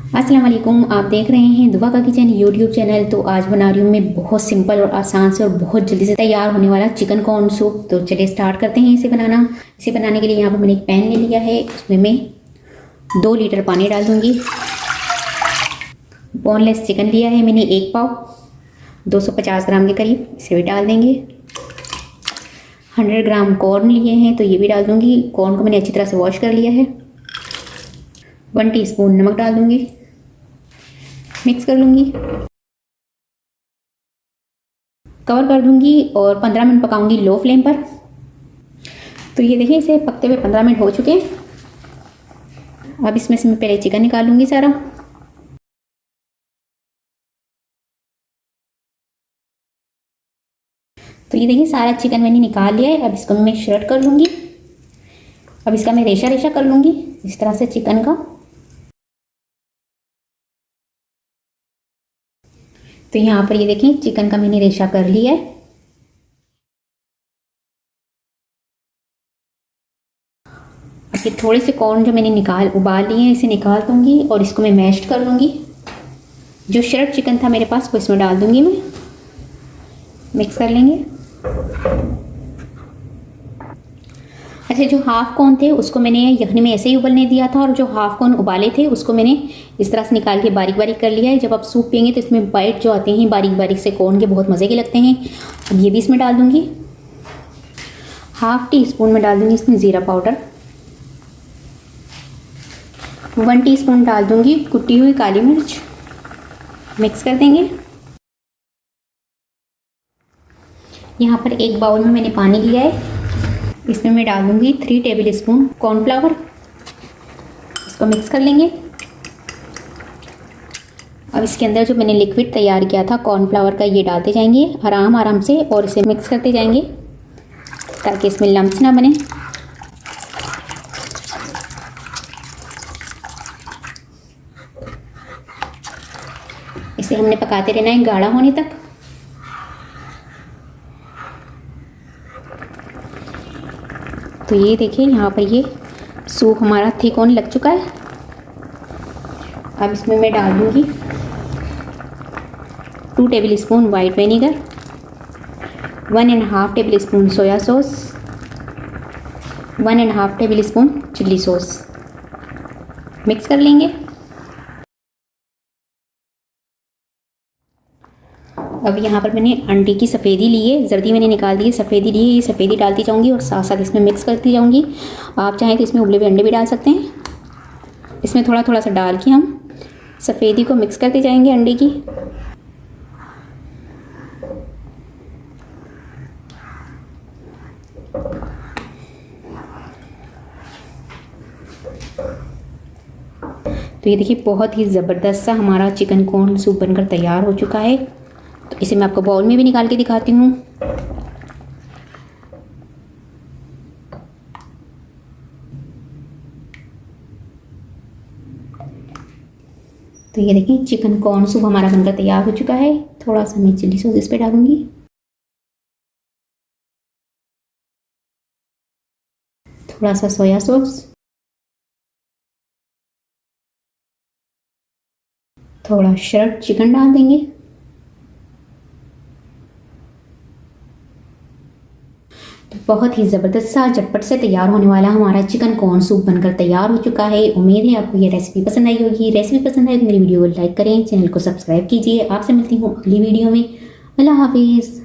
अस्सलाम वालेकुम, आप देख रहे हैं दुआ का किचन यूट्यूब चैनल। तो आज बना रही हूँ मैं बहुत सिंपल और आसान से और बहुत जल्दी से तैयार होने वाला चिकन कॉर्न सूप। तो चलिए स्टार्ट करते हैं इसे बनाना। इसे बनाने के लिए यहाँ पर मैंने एक पैन ले लिया है, उसमें मैं 2 लीटर पानी डाल दूँगी। बोनलेस चिकन लिया है मैंने 1 पाव, 250 ग्राम के करीब, इसे भी डाल देंगे। 100 ग्राम कॉर्न लिए हैं तो ये भी डाल दूँगी। कॉर्न को मैंने अच्छी तरह से वॉश कर लिया है। 1 टीस्पून नमक डाल दूँगी, मिक्स कर लूँगी, कवर कर दूँगी और 15 मिनट पकाऊँगी लो फ्लेम पर। तो ये देखिए इसे पकते हुए 15 मिनट हो चुके हैं। अब इसमें से मैं पहले चिकन निकाल लूँगी सारा। तो ये देखिए सारा चिकन मैंने निकाल लिया है। अब इसको मैं श्रेड कर लूँगी। अब इसका मैं रेशा रेशा कर लूँगी इस तरह से चिकन का। तो यहाँ पर ये देखें चिकन का मैंने रेशा कर लिया है। अब ये थोड़े से कॉर्न जो मैंने उबाल लिए हैं इसे निकाल दूँगी और इसको मैं मैश कर लूँगी। जो श्रेड चिकन था मेरे पास वो इसमें डाल दूँगी मैं, मिक्स कर लेंगे। अच्छा, जो हाफ कॉर्न थे उसको मैंने यखनी में ऐसे ही उबलने दिया था और जो हाफ कॉर्न उबाले थे उसको मैंने इस तरह से निकाल के बारीक बारीक कर लिया है। जब आप सूप पियेंगे तो इसमें बाइट जो आते हैं बारीक बारीक से कॉर्न के, बहुत मज़े के लगते हैं। अब ये भी इसमें डाल दूँगी। 1/2 टीस्पून में डाल दूँगी इसमें ज़ीरा पाउडर। 1 टीस्पून डाल दूँगी कुटी हुई काली मिर्च, मिक्स कर देंगे। यहाँ पर एक बाउल में मैंने पानी लिया है, इसमें मैं डाल दूँगी 3 टेबल स्पून कॉर्नफ्लावर। इसको मिक्स कर लेंगे। अब इसके अंदर जो मैंने लिक्विड तैयार किया था कॉर्नफ्लावर का ये डालते जाएंगे आराम आराम से और इसे मिक्स करते जाएंगे ताकि इसमें लम्प्स ना बने। इसे हमने पकाते रहना है गाढ़ा होने तक। तो ये देखिए यहाँ पर ये सूप हमारा थिक होने लग चुका है। अब इसमें मैं डाल दूँगी 2 table spoon white vinegar, 1.5 table spoon soya sauce, 1.5 table spoon chilli sauce, mix कर लेंगे। अब यहाँ पर मैंने अंडे की सफ़ेदी ली है, जर्दी मैंने निकाल दी है, सफ़ेदी ली है, ये सफ़ेदी डालती जाऊँगी और साथ साथ इसमें मिक्स करती जाऊँगी। आप चाहें तो इसमें उबले हुए अंडे भी डाल सकते हैं। इसमें थोड़ा थोड़ा सा डाल के हम सफ़ेदी को मिक्स करते जाएंगे अंडे की। तो ये देखिए बहुत ही ज़बरदस्त सा हमारा चिकन कॉर्न सूप बनकर तैयार हो चुका है। तो इसे मैं आपको बाउल में भी निकाल के दिखाती हूँ। तो ये देखिए चिकन कॉर्न सूप हमारा बनकर तैयार हो चुका है। थोड़ा सा मैं चिल्ली सॉस इस पे डालूंगी, थोड़ा सा सोया सॉस, थोड़ा श्रेड चिकन डाल देंगे। तो बहुत ही ज़बरदस्त सा झटपट से तैयार होने वाला हमारा चिकन कॉर्न सूप बनकर तैयार हो चुका है। उम्मीद है आपको ये रेसिपी पसंद आई होगी। रेसिपी पसंद आए तो मेरी वीडियो को लाइक करें, चैनल को सब्सक्राइब कीजिए। आपसे मिलती हूँ अगली वीडियो में। अल्लाह हाफिज़।